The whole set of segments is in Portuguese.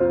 Olá,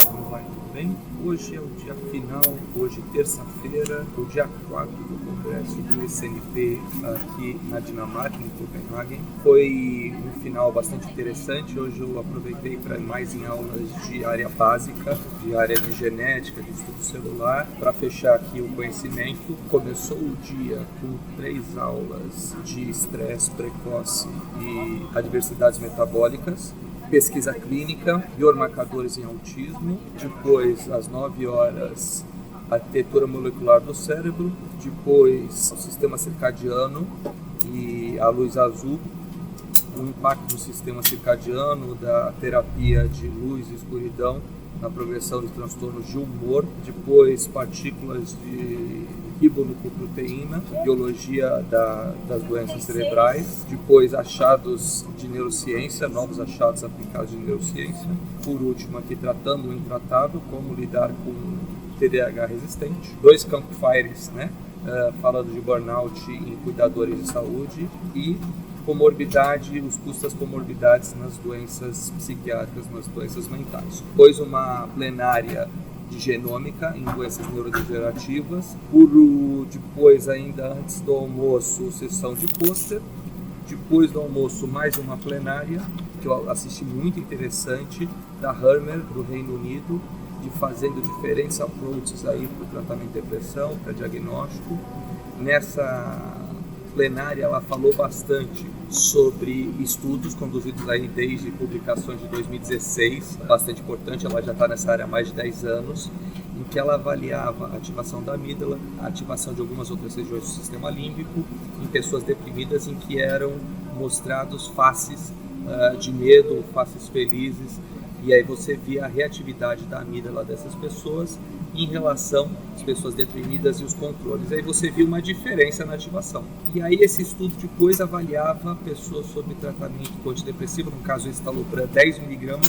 como vai? Tudo bem? Hoje é o dia final, hoje terça-feira, o dia 4 do Congresso do SNP aqui na Dinamarca, em Copenhague. Foi um final bastante interessante. Hoje eu aproveitei para ir mais em aulas de área básica, de área de genética, de estudo celular, para fechar aqui o conhecimento. Começou o dia com 3 aulas de estresse precoce e adversidades metabólicas, pesquisa clínica, biomarcadores em autismo, depois às 9 horas a arquitetura molecular do cérebro, depois o sistema circadiano e a luz azul, o impacto no sistema circadiano da terapia de luz e escuridão na progressão de transtornos de humor, depois partículas de ribonucleoproteína, biologia das doenças cerebrais, depois achados de neurociência, novos achados aplicados de neurociência, por último aqui tratando o intratável, como lidar com TDAH resistente, 2 campfires, falando de burnout em cuidadores de saúde e comorbidade, os custos das comorbidades nas doenças psiquiátricas, nas doenças mentais. Depois uma plenária de genômica em doenças neurodegenerativas, depois ainda antes do almoço, sessão de pôster, depois do almoço mais uma plenária, que eu assisti muito interessante, da Hermer, do Reino Unido, de fazendo diferentes approaches aí para o tratamento de depressão, para diagnóstico. Nessa plenária ela falou bastante sobre estudos conduzidos aí desde publicações de 2016, bastante importante, ela já está nessa área há mais de 10 anos, em que ela avaliava a ativação da amígdala, a ativação de algumas outras regiões do sistema límbico, em pessoas deprimidas, em que eram mostrados faces de medo, faces felizes, e aí você via a reatividade da amígdala dessas pessoas em relação às pessoas deprimidas e os controles. Aí você viu uma diferença na ativação. E aí esse estudo depois avaliava pessoas sob tratamento antidepressivo, no caso estalopram 10 mg,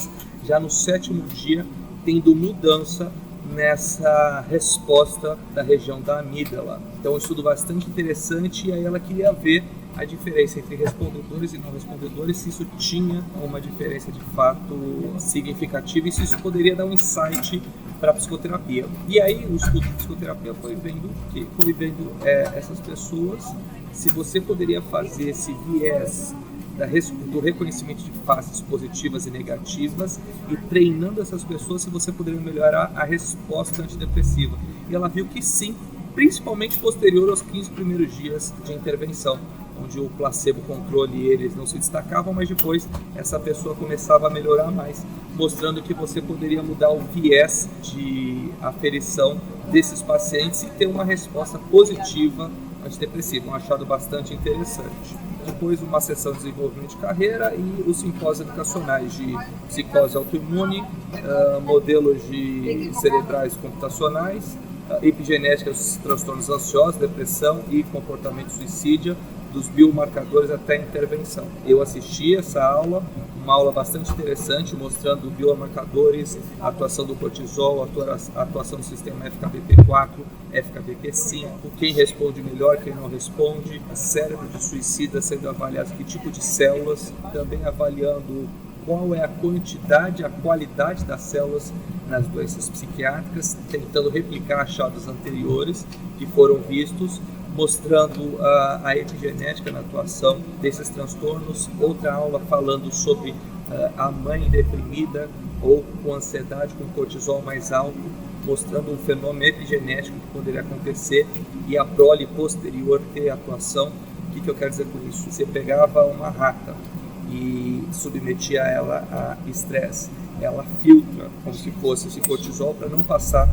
já no 7º dia, tendo mudança nessa resposta da região da amígdala. Então, um estudo bastante interessante, e aí ela queria ver a diferença entre respondedores e não respondedores, se isso tinha uma diferença de fato significativa e se isso poderia dar um insight para a psicoterapia. E aí o estudo de psicoterapia foi vendo essas pessoas, se você poderia fazer esse viés do reconhecimento de faces positivas e negativas e treinando essas pessoas, se você poderia melhorar a resposta antidepressiva. E ela viu que sim, principalmente posterior aos 15 primeiros dias de intervenção, onde o placebo controle eles não se destacavam, mas depois essa pessoa começava a melhorar mais, mostrando que você poderia mudar o viés de aferição desses pacientes e ter uma resposta positiva antidepressiva, um achado bastante interessante. Depois uma sessão de desenvolvimento de carreira e os simpósios educacionais de psicose autoimune, modelos de cerebrais computacionais, epigenética dos transtornos ansiosos, depressão e comportamento suicida, dos biomarcadores até a intervenção. Eu assisti essa aula, uma aula bastante interessante, mostrando biomarcadores, a atuação do cortisol, a atuação do sistema FKBP4, FKBP5, quem responde melhor, quem não responde, cérebro de suicida sendo avaliado, que tipo de células, também avaliando qual é a quantidade, a qualidade das células nas doenças psiquiátricas, tentando replicar achados anteriores que foram vistos, mostrando a epigenética na atuação desses transtornos. Outra aula falando sobre a mãe deprimida ou com ansiedade, com cortisol mais alto, mostrando um fenômeno epigenético que poderia acontecer e a prole posterior ter atuação. O que eu quero dizer com isso? Você pegava uma rata e submetia ela a estresse, ela filtra como se fosse esse cortisol para não passar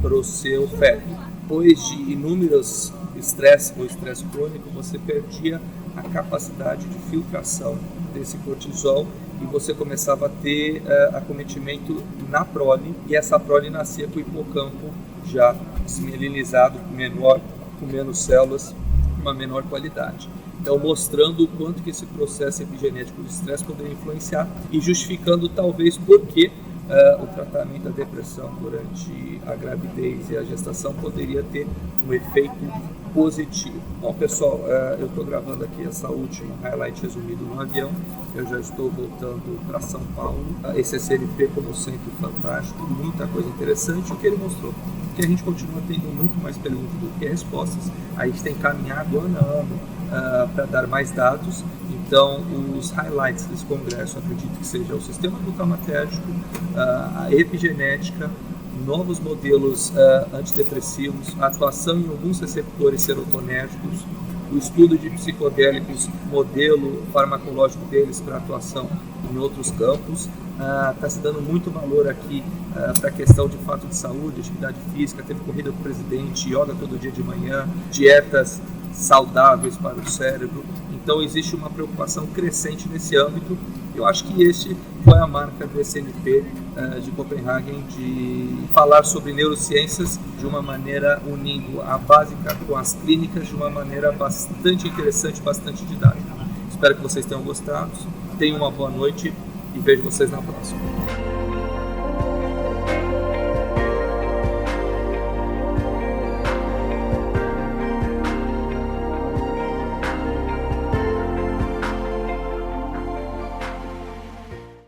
para o seu feto. Depois de inúmeros estresse ou estresse crônico, você perdia a capacidade de filtração desse cortisol e você começava a ter acometimento na prole, e essa prole nascia com o hipocampo já desmielinizado, menor, com menos células, uma menor qualidade. Então, mostrando o quanto que esse processo epigenético de estresse poderia influenciar e justificando talvez por que o tratamento da depressão durante a gravidez e a gestação poderia ter um efeito positivo. Bom, pessoal, eu estou gravando aqui essa última highlight resumido no avião. Eu já estou voltando para São Paulo. Esse SNP, como sempre, fantástico, muita coisa interessante. O que ele mostrou? Que a gente continua tendo muito mais perguntas do que respostas. A gente tem caminhado ano a ano para dar mais dados. Então, os highlights desse congresso, acredito que seja o sistema glutamatérgico, a epigenética, novos modelos antidepressivos, a atuação em alguns receptores serotonérgicos, o estudo de psicodélicos, modelo farmacológico deles para atuação em outros campos. Está se dando muito valor aqui para a questão de fato de saúde, atividade física, teve corrida com o presidente, yoga todo dia de manhã, dietas saudáveis para o cérebro. Então existe uma preocupação crescente nesse âmbito. Eu acho que este foi a marca do SNP de Copenhagen, de falar sobre neurociências de uma maneira unindo a básica com as clínicas de uma maneira bastante interessante, bastante didática. Espero que vocês tenham gostado. Tenham uma boa noite e vejo vocês na próxima.